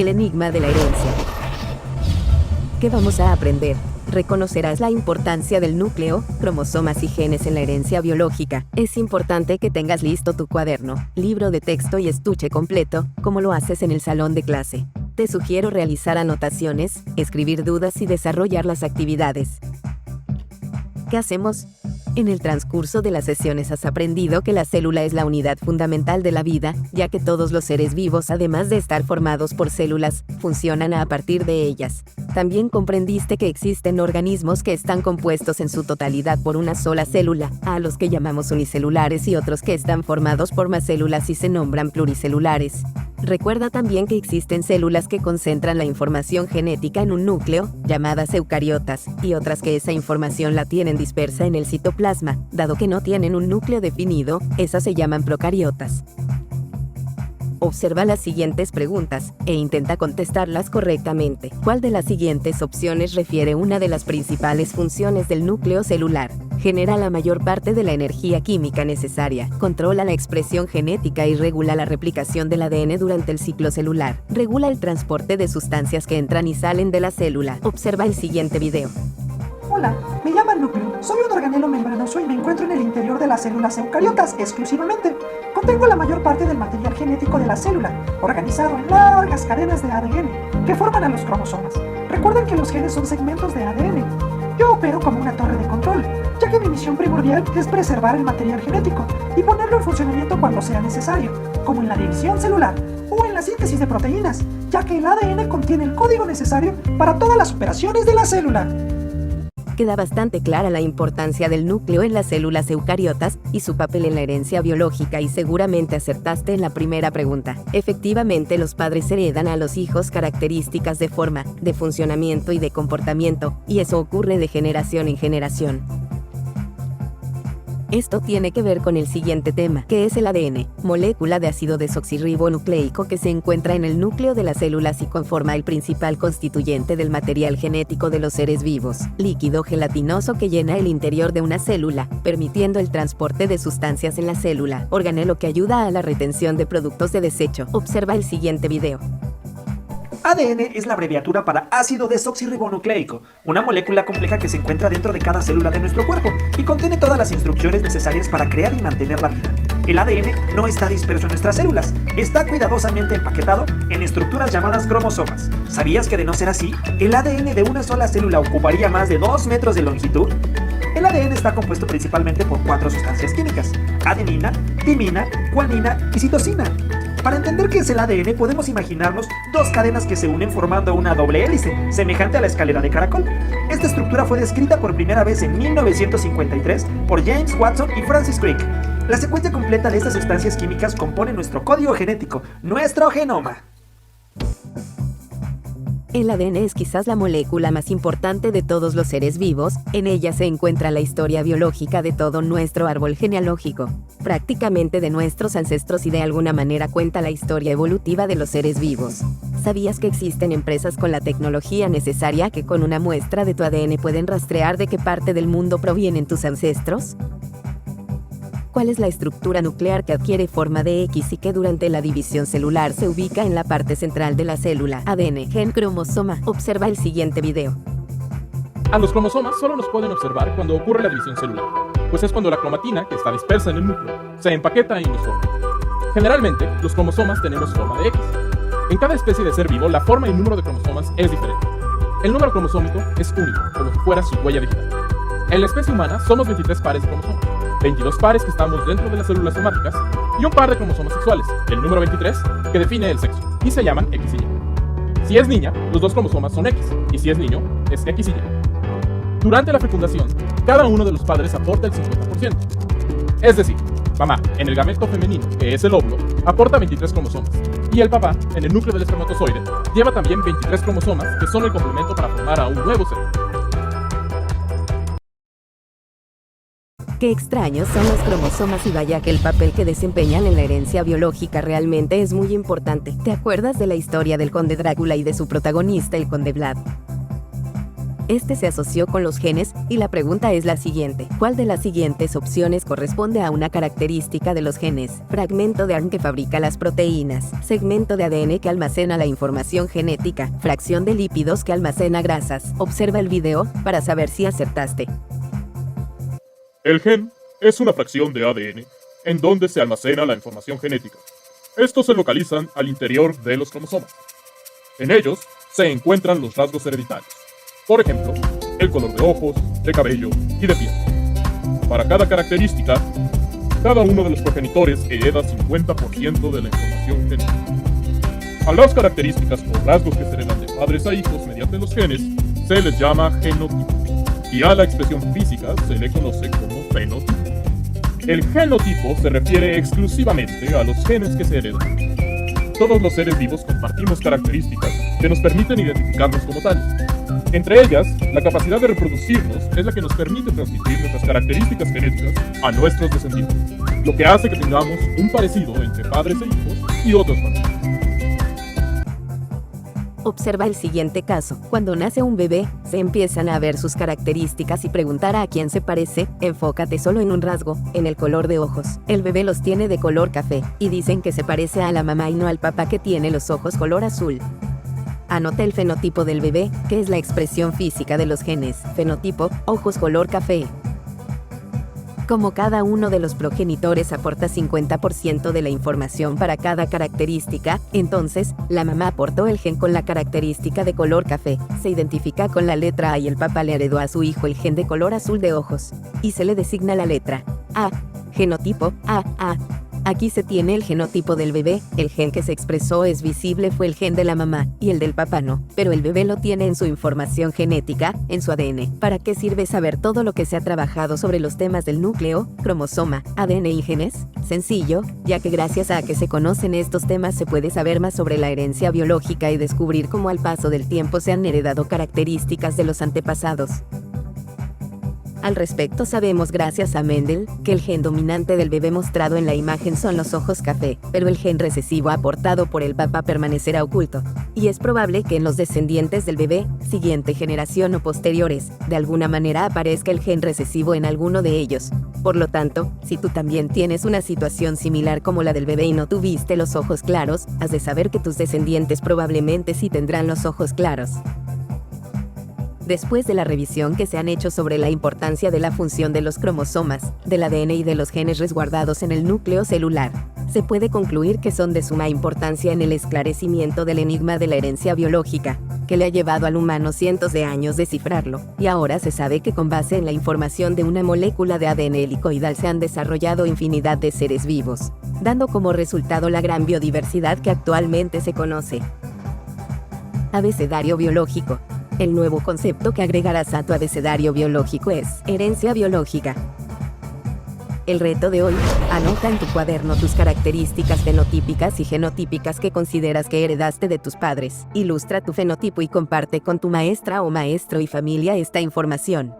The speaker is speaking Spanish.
El enigma de la herencia. ¿Qué vamos a aprender? Reconocerás la importancia del núcleo, cromosomas y genes en la herencia biológica. Es importante que tengas listo tu cuaderno, libro de texto y estuche completo, como lo haces en el salón de clase. Te sugiero realizar anotaciones, escribir dudas y desarrollar las actividades. ¿Qué hacemos? En el transcurso de las sesiones has aprendido que la célula es la unidad fundamental de la vida, ya que todos los seres vivos, además de estar formados por células, funcionan a partir de ellas. También comprendiste que existen organismos que están compuestos en su totalidad por una sola célula, a los que llamamos unicelulares, y otros que están formados por más células y se nombran pluricelulares. Recuerda también que existen células que concentran la información genética en un núcleo, llamadas eucariotas, y otras que esa información la tienen dispersa en el citoplasma. Dado que no tienen un núcleo definido, esas se llaman procariotas. Observa las siguientes preguntas e intenta contestarlas correctamente. ¿Cuál de las siguientes opciones refiere una de las principales funciones del núcleo celular? Genera la mayor parte de la energía química necesaria, controla la expresión genética y regula la replicación del ADN durante el ciclo celular. Regula el transporte de sustancias que entran y salen de la célula. Observa el siguiente video. Hola, me llaman núcleo. Soy un organelo membranoso y me encuentro en el interior de las células eucariotas exclusivamente. Contengo la mayor parte del material genético de la célula, organizado en largas cadenas de ADN que forman a los cromosomas. Recuerden que los genes son segmentos de ADN. Yo opero como una torre de control, ya que mi misión primordial es preservar el material genético y ponerlo en funcionamiento cuando sea necesario, como en la división celular o en la síntesis de proteínas, ya que el ADN contiene el código necesario para todas las operaciones de la célula. Queda bastante clara la importancia del núcleo en las células eucariotas y su papel en la herencia biológica, y seguramente acertaste en la primera pregunta. Efectivamente, los padres heredan a los hijos características de forma, de funcionamiento y de comportamiento, y eso ocurre de generación en generación. Esto tiene que ver con el siguiente tema, que es el ADN, molécula de ácido desoxirribonucleico que se encuentra en el núcleo de las células y conforma el principal constituyente del material genético de los seres vivos, líquido gelatinoso que llena el interior de una célula, permitiendo el transporte de sustancias en la célula, organelo que ayuda a la retención de productos de desecho. Observa el siguiente video. ADN es la abreviatura para ácido desoxirribonucleico, una molécula compleja que se encuentra dentro de cada célula de nuestro cuerpo y contiene todas las instrucciones necesarias para crear y mantener la vida. El ADN no está disperso en nuestras células, está cuidadosamente empaquetado en estructuras llamadas cromosomas. ¿Sabías que de no ser así, el ADN de una sola célula ocuparía más de 2 metros de longitud? El ADN está compuesto principalmente por 4 sustancias químicas: adenina, timina, guanina y citosina. Para entender qué es el ADN, podemos imaginarnos 2 cadenas que se unen formando una doble hélice, semejante a la escalera de caracol. Esta estructura fue descrita por primera vez en 1953 por James Watson y Francis Crick. La secuencia completa de estas sustancias químicas compone nuestro código genético, nuestro genoma. El ADN es quizás la molécula más importante de todos los seres vivos. En ella se encuentra la historia biológica de todo nuestro árbol genealógico, prácticamente de nuestros ancestros, y de alguna manera cuenta la historia evolutiva de los seres vivos. ¿Sabías que existen empresas con la tecnología necesaria que con una muestra de tu ADN pueden rastrear de qué parte del mundo provienen tus ancestros? ¿Cuál es la estructura nuclear que adquiere forma de X y que durante la división celular se ubica en la parte central de la célula? ADN, gen, cromosoma. Observa el siguiente video. A los cromosomas solo nos pueden observar cuando ocurre la división celular, pues es cuando la cromatina, que está dispersa en el núcleo, se empaqueta y nos forma. Generalmente, los cromosomas tenemos forma de X. En cada especie de ser vivo, la forma y número de cromosomas es diferente. El número cromosómico es único, como si fuera su huella digital. En la especie humana somos 23 pares de cromosomas, 22 pares que estamos dentro de las células somáticas y un par de cromosomas sexuales, el número 23, que define el sexo, y se llaman X y Y. Si es niña, los 2 cromosomas son X, y si es niño, es X y Y. Durante la fecundación, cada uno de los padres aporta el 50%. Es decir, mamá, en el gameto femenino, que es el óvulo, aporta 23 cromosomas, y el papá, en el núcleo del espermatozoide, lleva también 23 cromosomas, que son el complemento para formar a un nuevo ser. Qué extraños son los cromosomas, y vaya que el papel que desempeñan en la herencia biológica realmente es muy importante. ¿Te acuerdas de la historia del conde Drácula y de su protagonista, el conde Vlad? Este se asoció con los genes y la pregunta es la siguiente. ¿Cuál de las siguientes opciones corresponde a una característica de los genes? Fragmento de ARN que fabrica las proteínas, segmento de ADN que almacena la información genética, fracción de lípidos que almacena grasas. Observa el video para saber si acertaste. El gen es una fracción de ADN en donde se almacena la información genética. Estos se localizan al interior de los cromosomas. En ellos se encuentran los rasgos hereditarios. Por ejemplo, el color de ojos, de cabello y de piel. Para cada característica, cada uno de los progenitores hereda 50% de la información genética. A las características o rasgos que se heredan de padres a hijos mediante los genes se les llama genotipo, y a la expresión física se le conoce como fenotipo. El genotipo se refiere exclusivamente a los genes que se heredan. Todos los seres vivos compartimos características que nos permiten identificarnos como tales. Entre ellas, la capacidad de reproducirnos es la que nos permite transmitir nuestras características genéticas a nuestros descendientes, lo que hace que tengamos un parecido entre padres e hijos y otros familiares. Observa el siguiente caso. Cuando nace un bebé, se empiezan a ver sus características y preguntar a quién se parece. Enfócate solo en un rasgo, en el color de ojos. El bebé los tiene de color café, y dicen que se parece a la mamá y no al papá que tiene los ojos color azul. Anota el fenotipo del bebé, que es la expresión física de los genes. Fenotipo, ojos color café. Como cada uno de los progenitores aporta 50% de la información para cada característica, entonces, la mamá aportó el gen con la característica de color café, se identifica con la letra A y el papá le heredó a su hijo el gen de color azul de ojos, y se le designa la letra A. Genotipo AA. Aquí se tiene el genotipo del bebé, el gen que se expresó es visible fue el gen de la mamá, y el del papá no, pero el bebé lo tiene en su información genética, en su ADN. ¿Para qué sirve saber todo lo que se ha trabajado sobre los temas del núcleo, cromosoma, ADN y genes? Sencillo, ya que gracias a que se conocen estos temas se puede saber más sobre la herencia biológica y descubrir cómo al paso del tiempo se han heredado características de los antepasados. Al respecto sabemos gracias a Mendel que el gen dominante del bebé mostrado en la imagen son los ojos café, pero el gen recesivo aportado por el papá permanecerá oculto, y es probable que en los descendientes del bebé, siguiente generación o posteriores, de alguna manera aparezca el gen recesivo en alguno de ellos. Por lo tanto, si tú también tienes una situación similar como la del bebé y no tuviste los ojos claros, has de saber que tus descendientes probablemente sí tendrán los ojos claros. Después de la revisión que se han hecho sobre la importancia de la función de los cromosomas, del ADN y de los genes resguardados en el núcleo celular, se puede concluir que son de suma importancia en el esclarecimiento del enigma de la herencia biológica, que le ha llevado al humano cientos de años descifrarlo, y ahora se sabe que con base en la información de una molécula de ADN helicoidal se han desarrollado infinidad de seres vivos, dando como resultado la gran biodiversidad que actualmente se conoce. Abecedario biológico. El nuevo concepto que agregarás a tu abecedario biológico es herencia biológica. El reto de hoy, anota en tu cuaderno tus características fenotípicas y genotípicas que consideras que heredaste de tus padres. Ilustra tu fenotipo y comparte con tu maestra o maestro y familia esta información.